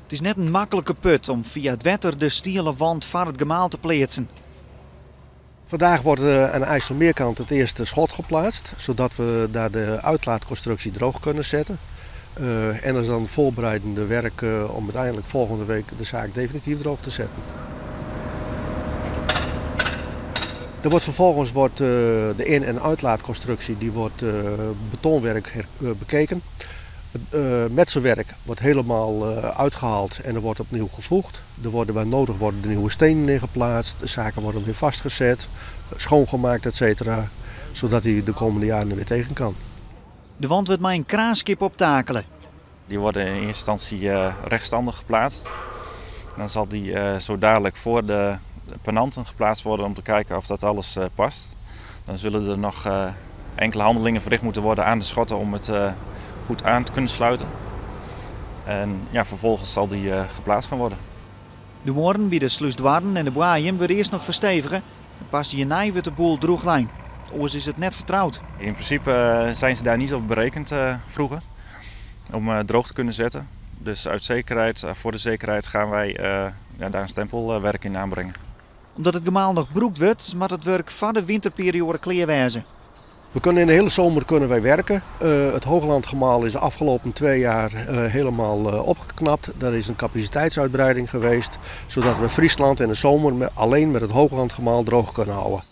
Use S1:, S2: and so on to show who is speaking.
S1: Het is net een makkelijke put om via het wetter de stalen wand van het gemaal te plaatsen.
S2: Vandaag wordt aan de IJsselmeerkant het eerste schot geplaatst, zodat we daar de uitlaatconstructie droog kunnen zetten. En dat is dan voorbereidende werk om uiteindelijk volgende week de zaak definitief droog te zetten. Vervolgens wordt de in- en uitlaatconstructie betonwerk bekeken. Het metselwerk wordt helemaal uitgehaald en er wordt opnieuw gevoegd. Er worden waar nodig worden de nieuwe stenen in geplaatst, de zaken worden weer vastgezet, schoongemaakt etc. Zodat hij de komende jaren weer tegen kan.
S1: De wand wordt met een kraaskip optakelen.
S3: Die worden in eerste instantie rechtstandig geplaatst. Dan zal die zo dadelijk voor de penanten geplaatst worden om te kijken of dat alles past. Dan zullen er nog enkele handelingen verricht moeten worden aan de schotten om het goed aan te kunnen sluiten. En ja, vervolgens zal die geplaatst gaan worden.
S1: De moorden bij de Sluisdwarren en de Boaiem weer eerst nog verstevigen. En pas hierna wordt de boel droeglijn. Oors is het net vertrouwd.
S3: In principe zijn ze daar niet op berekend vroeger om droog te kunnen zetten. Dus uit zekerheid, voor de zekerheid gaan wij daar een stempelwerk in aanbrengen.
S1: Omdat het gemaal nog broekt wordt, moet het werk van de winterperiode klaar wezen.
S2: We kunnen in de hele zomer werken. Het Hooglandgemaal is de afgelopen 2 jaar helemaal opgeknapt. Er is een capaciteitsuitbreiding geweest, zodat we Friesland in de zomer alleen met het Hooglandgemaal droog kunnen houden.